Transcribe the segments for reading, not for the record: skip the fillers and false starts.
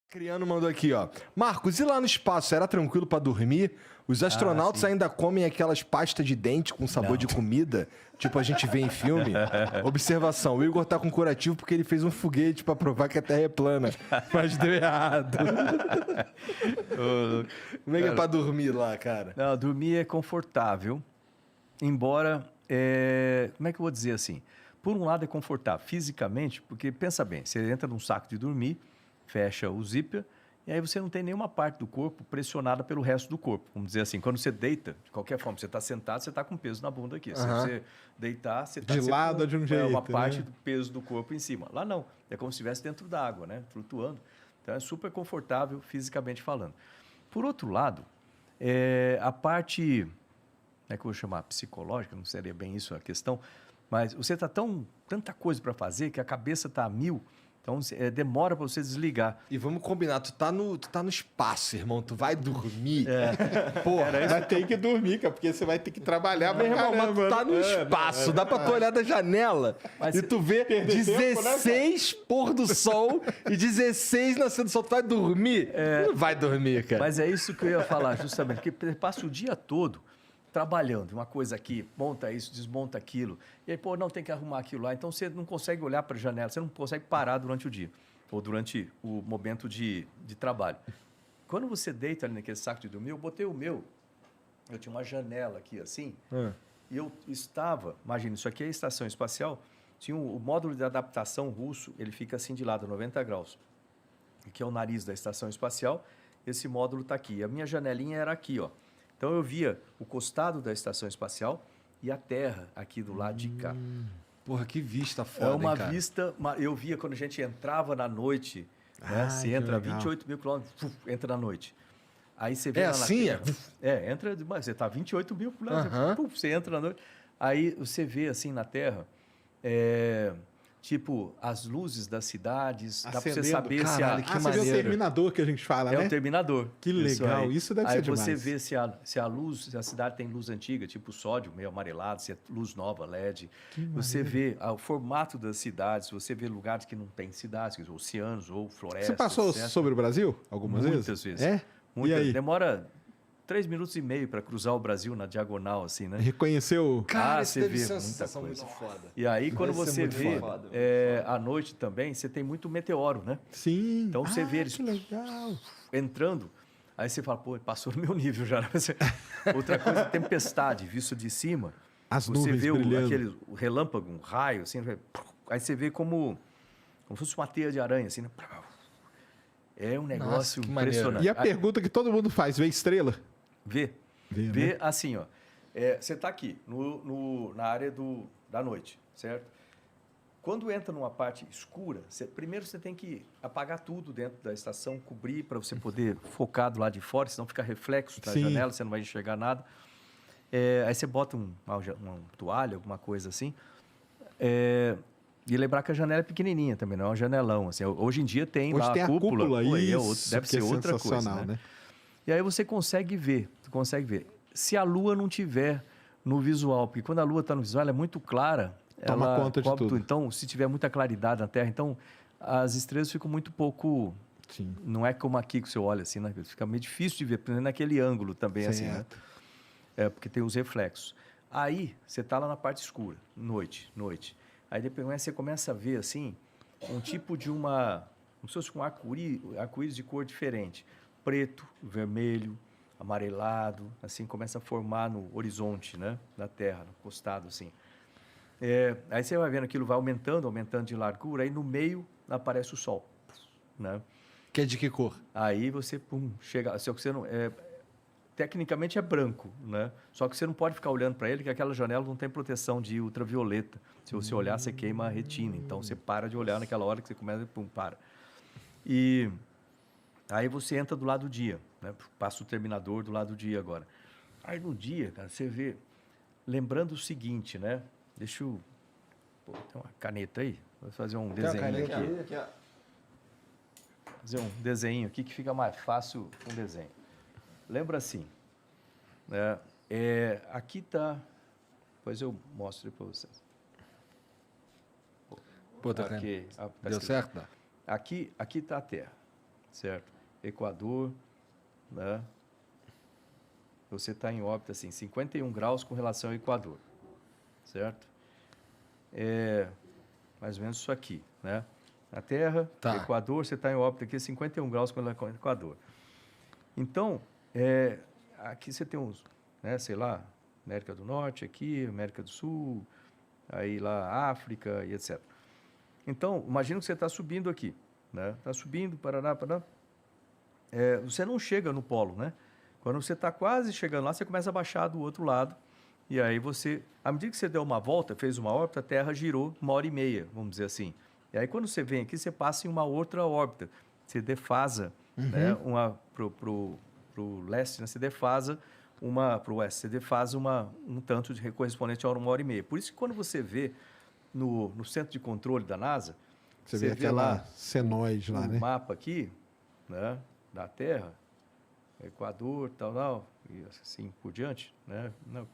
Criano mandou aqui, ó. Marcos, e lá no espaço, era tranquilo pra dormir? Os astronautas ainda comem aquelas pastas de dente com sabor de comida? Tipo a gente vê em filme? Observação, o Igor tá com curativo porque ele fez um foguete pra provar que a Terra é plana. Mas deu errado. Como é que é pra dormir lá, cara? Não, dormir é confortável, embora, como é que eu vou dizer assim? Por um lado é confortável fisicamente, porque pensa bem, você entra num saco de dormir, fecha o zíper, e aí você não tem nenhuma parte do corpo pressionada pelo resto do corpo. Vamos dizer assim, quando você deita, de qualquer forma, você está sentado, você está com peso na bunda aqui. Se você deitar, você está de lado de um jeito, uma parte né? do peso do corpo em cima. Lá não, é como se estivesse dentro da água, né? Flutuando. Então é super confortável fisicamente falando. Por outro lado, a parte, como é que eu vou chamar? Psicológica, não seria bem isso a questão, mas você está tanta coisa para fazer que a cabeça está a mil, então demora para você desligar. E vamos combinar, tu tá no espaço, irmão, tu vai dormir. Porra, Vai ter que dormir, cara, porque você vai ter que trabalhar pra meu irmão, mas tu tá no espaço, dá pra tu olhar da janela e tu vê perder tempo, né, 16 pôr do sol e 16 nascendo do sol, tu vai dormir? Não vai dormir, cara. Mas é isso que eu ia falar, justamente, porque você passa o dia todo trabalhando, uma coisa aqui, monta isso, desmonta aquilo, e aí, pô, não, tem que arrumar aquilo lá, então você não consegue olhar para a janela, você não consegue parar durante o dia, ou durante o momento de trabalho. Quando você deita ali naquele saco de dormir, eu botei o meu, eu tinha uma janela aqui assim, e eu estava, imagina, isso aqui é a estação espacial, tinha o módulo de adaptação russo, ele fica assim de lado, 90 graus, que é o nariz da estação espacial, esse módulo está aqui, a minha janelinha era aqui, ó. Então, eu via o costado da estação espacial e a Terra aqui do lado de cá. Porra, que vista É foda, uma hein, cara? vista... Eu via quando a gente entrava na noite, né? Ai, Você que entra a legal. 28 mil quilômetros, entra na noite. Aí você vê É lá na assim, Terra, entra... Você está a 28 mil quilômetros, você entra na noite. Aí você vê assim na Terra... tipo, as luzes das cidades, dá para você Acendendo. saber Caralho, se que Você vê o maneiro. terminador que a gente fala, é né? o terminador. Que legal, isso deve aí ser demais. você vê se a luz, se a cidade tem luz antiga, tipo sódio, meio amarelado, se é luz nova, LED. Você vê o formato das cidades, você vê lugares que não tem cidades, oceanos ou florestas. Você passou etc. sobre o Brasil algumas vezes? Muitas vezes. É? Muitas. E aí? Demora 3 minutos e meio para cruzar o Brasil na diagonal, assim, né? Reconheceu? Cara, isso você deve vê ser uma muita sensação coisa. muito foda. E aí, quando Deve ser você muito vê foda. à noite também, você tem muito meteoro, né? Sim. Então você vê eles Que legal. entrando, aí você fala, pô, passou no meu nível já. Outra coisa, tempestade, visto de cima. As você nuvens vê brilhando. o relâmpago, um raio, assim, aí você vê como se fosse uma teia de aranha, assim, né? É um negócio que maneiro. impressionante. E a pergunta que todo mundo faz, vê estrela? Vê Vê, né? assim, ó. Você está aqui, na área da noite, certo? Quando entra numa parte escura, primeiro você tem que apagar tudo dentro da estação, cobrir para você poder focar do lado de fora, senão fica reflexo da Sim. janela, você não vai enxergar nada. Aí você bota uma toalha, alguma coisa assim. E lembrar que a janela é pequenininha também, não é um janelão. Assim. Hoje em dia tem Hoje lá tem a cúpula. Pô, isso, deve que ser é outra coisa, sensacional, né? né? E aí você consegue ver. Se a Lua não tiver no visual, porque quando a Lua está no visual, ela é muito clara. Toma ela conta de cobre tudo. Então, se tiver muita claridade na Terra, então as estrelas ficam muito pouco... Sim. Não é como aqui que você olha assim, né? Fica meio difícil de ver, principalmente naquele ângulo também, assim, né? Porque tem os reflexos. Aí, você está lá na parte escura, noite. Aí depois você começa a ver, assim, um tipo de como se fosse um arco-íris de cor diferente. Preto, vermelho, amarelado, assim, começa a formar no horizonte, né? Da Terra, no costado, assim. Aí você vai vendo aquilo, vai aumentando de largura, aí no meio aparece o Sol, né? Que é de que cor? Aí você, chega... Só que você não... tecnicamente é branco, né? Só que você não pode ficar olhando para ele, que aquela janela não tem proteção de ultravioleta. Se você olhar, você queima a retina. Então, você para de olhar naquela hora que você começa, para. E aí você entra do lado do dia, né? Passa o terminador do lado do dia agora. Aí no dia, cara, você vê... Lembrando o seguinte, né? Deixa eu... Pô, tem uma caneta aí? Vou fazer um desenho aqui. Fazer um desenho aqui que fica mais fácil com o desenho. Lembra assim, né? Aqui está... Depois eu mostro para vocês. Pô, tá Aqui, Deu certo? Tá? Aqui está a Terra. certo? Equador, né? Você está em órbita, assim, 51 graus com relação ao Equador, certo? Mais ou menos isso aqui, né? Na Terra, Tá. Equador, você está em órbita aqui, 51 graus com relação ao Equador. Então, aqui você tem uns, né, sei lá, América do Norte aqui, América do Sul, aí lá África e etc. Então, imagina que você está subindo aqui, né? Está subindo, Paraná. Você não chega no polo, né? Quando você está quase chegando lá, você começa a baixar do outro lado. E aí você, à medida que você deu uma volta, fez uma órbita, a Terra girou 1h30, vamos dizer assim. E aí quando você vem aqui, você passa em uma outra órbita. Você defasa, né, pro leste, né? Você defasa para o oeste, você defasa um tanto de correspondente a 1h30. Por isso que quando você vê no centro de controle da NASA, Você vê aquela lá senoide lá, o né? mapa aqui, né, da Terra, Equador, tal, e assim por diante, né? Não.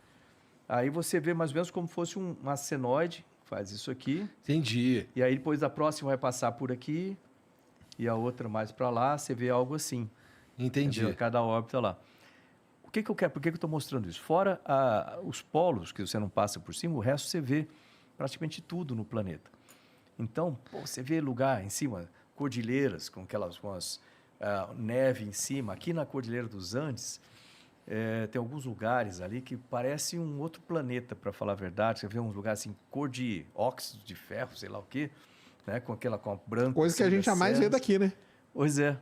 Aí você vê mais ou menos como fosse uma senoide, faz isso aqui, Entendi. e aí depois a próxima vai passar por aqui, e a outra mais para lá, você vê algo assim. Entendi. Entendeu? Cada órbita lá. O que eu quero? Por que eu estou mostrando isso? Fora os polos, que você não passa por cima, o resto você vê praticamente tudo no planeta. Então, você vê lugar em cima, cordilheiras, com as neve em cima. Aqui na Cordilheira dos Andes, tem alguns lugares ali que parece um outro planeta, para falar a verdade. Você vê uns lugares assim, cor de óxido de ferro, sei lá o quê, né? Com a branca. Coisa que a gente jamais vê daqui, né? Pois é.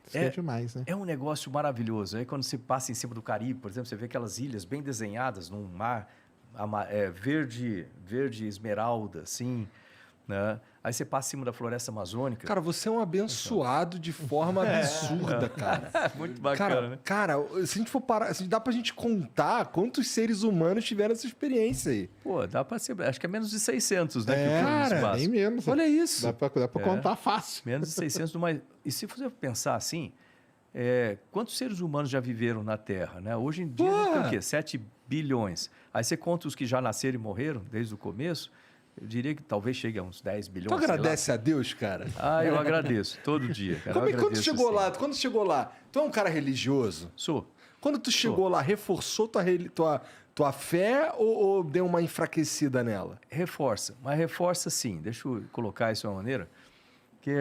Isso é demais, né? É um negócio maravilhoso. Aí quando você passa em cima do Caribe, por exemplo, você vê aquelas ilhas bem desenhadas num mar verde esmeralda, assim, né? Aí você passa em cima da floresta amazônica. Cara, você é um abençoado de forma absurda, cara. Muito bacana, Cara, né? cara, se a gente for parar, se dá pra gente contar quantos seres humanos tiveram essa experiência aí. Pô, dá pra ser... Acho que é menos de 600, né? que É, o filme cara, espaço. Nem menos. Olha isso. Dá pra contar fácil. Menos de 600 numa... E se você pensar assim, quantos seres humanos já viveram na Terra, né? Hoje em dia a gente tem o quê? 7 bilhões. Aí você conta os que já nasceram e morreram desde o começo, eu diria que talvez chegue a uns 10 bilhões. Tu agradece a Deus, cara? Eu agradeço, todo dia. Cara. Como é que quando agradeço, chegou assim. lá? Quando chegou lá, tu é um cara religioso? Sou. Quando tu chegou lá, reforçou tua fé ou deu uma enfraquecida nela? Reforça, mas reforça sim. Deixa eu colocar isso de uma maneira que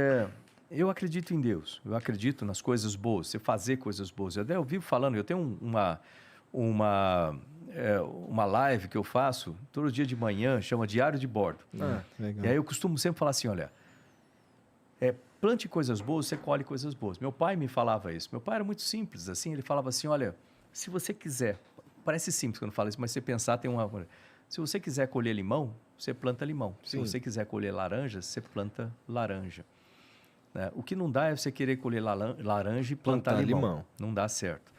eu acredito em Deus, eu acredito nas coisas boas, você fazer coisas boas. Eu vivo falando, eu tenho uma live que eu faço todo dia de manhã, chama Diário de Bordo. Legal. E aí eu costumo sempre falar assim, olha, plante coisas boas, você colhe coisas boas. Meu pai me falava isso. Meu pai era muito simples, assim, ele falava assim, olha, se você quiser, parece simples quando fala isso, mas se você pensar, tem uma... Se você quiser colher limão, você planta limão. Se Sim. você quiser colher laranja, você planta laranja. Né? O que não dá é você querer colher laranja e plantar limão. Não dá certo.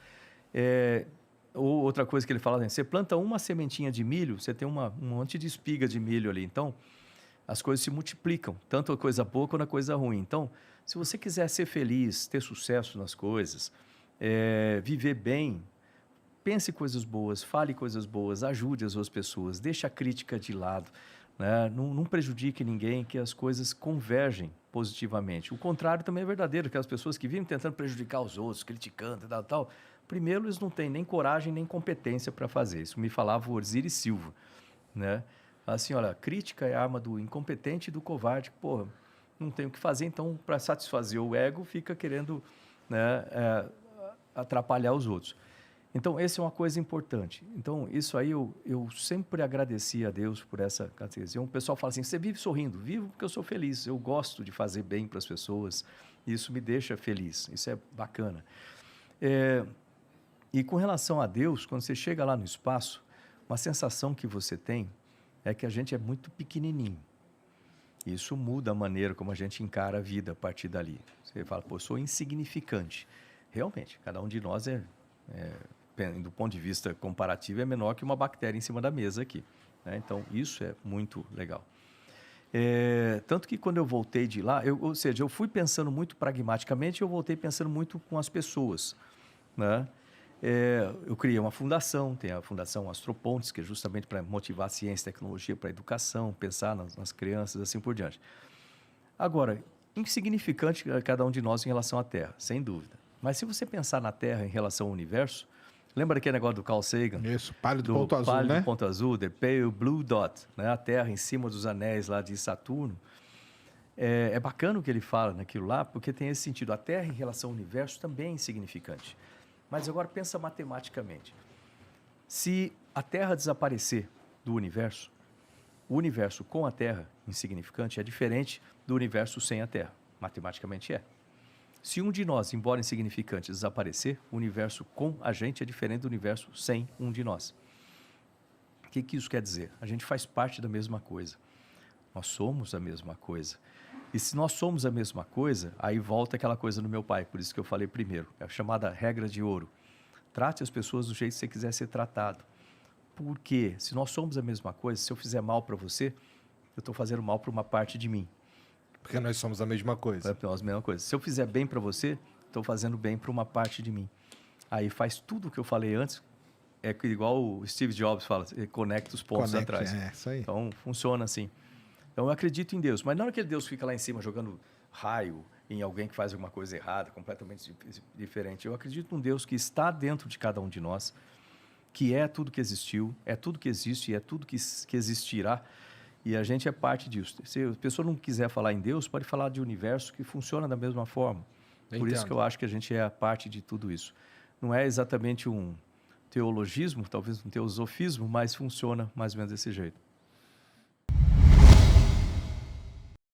Ou outra coisa que ele fala, você planta uma sementinha de milho, você tem um monte de espiga de milho ali. Então, as coisas se multiplicam, tanto a coisa boa quanto a coisa ruim. Então, se você quiser ser feliz, ter sucesso nas coisas, viver bem, pense coisas boas, fale coisas boas, ajude as outras pessoas, deixe a crítica de lado, né? Não prejudique ninguém, que as coisas convergem positivamente. O contrário também é verdadeiro, que as pessoas que vivem tentando prejudicar os outros, criticando e tal, primeiro eles não têm nem coragem nem competência para fazer. Isso me falava o Orziri Silva, né? Assim, olha, crítica é a arma do incompetente e do covarde. Porra, não tem o que fazer, então, para satisfazer o ego, fica querendo, né, atrapalhar os outros. Então, essa é uma coisa importante. Então, isso aí eu sempre agradeci a Deus por essa característica. O pessoal fala assim, você vive sorrindo? Vivo porque eu sou feliz. Eu gosto de fazer bem para as pessoas. Isso me deixa feliz. Isso é bacana. E com relação a Deus, quando você chega lá no espaço, uma sensação que você tem é que a gente é muito pequenininho. Isso muda a maneira como a gente encara a vida a partir dali. Você fala, pô, eu sou insignificante. Realmente, cada um de nós do ponto de vista comparativo, é menor que uma bactéria em cima da mesa aqui, né? Então, isso é muito legal. Tanto que quando eu voltei de lá, ou seja, eu fui pensando muito pragmaticamente e eu voltei pensando muito com as pessoas, né? Eu criei uma fundação, tem a Fundação Astropontes, que é justamente para motivar a ciência e tecnologia para a educação, pensar nas crianças, assim por diante. Agora, insignificante cada um de nós em relação à Terra, sem dúvida. Mas se você pensar na Terra em relação ao universo, lembra daquele negócio do Carl Sagan? Isso, pálido ponto azul, pálido né? ponto azul, the pale blue dot, né? A Terra em cima dos anéis lá de Saturno. É bacana o que ele fala naquilo lá, porque tem esse sentido. A Terra em relação ao universo também é insignificante. Mas agora pensa matematicamente. Se a Terra desaparecer do universo, o universo com a Terra insignificante é diferente do universo sem a Terra. Matematicamente é. Se um de nós, embora insignificante, desaparecer, o universo com a gente é diferente do universo sem um de nós. O que isso quer dizer? A gente faz parte da mesma coisa. Nós somos a mesma coisa. E se nós somos a mesma coisa, aí volta aquela coisa do meu pai, por isso que eu falei primeiro, é a chamada regra de ouro. Trate as pessoas do jeito que você quiser ser tratado. Porque se nós somos a mesma coisa, se eu fizer mal para você, eu estou fazendo mal para uma parte de mim. Porque nós somos a mesma coisa. Nós a mesma coisa. Se eu fizer bem para você, estou fazendo bem para uma parte de mim. Aí faz tudo o que eu falei antes, é igual o Steve Jobs fala, conecta os pontos atrás. Isso aí. Então, funciona assim. Então, eu acredito em Deus. Mas não é que Deus fica lá em cima jogando raio em alguém que faz alguma coisa errada, completamente diferente. Eu acredito num Deus que está dentro de cada um de nós, que é tudo que existiu, é tudo que existe e é tudo que existirá. E a gente é parte disso. Se a pessoa não quiser falar em Deus, pode falar de universo que funciona da mesma forma. Por isso que eu acho que a gente é a parte de tudo isso. Não é exatamente um teologismo, talvez um teosofismo, mas funciona mais ou menos desse jeito.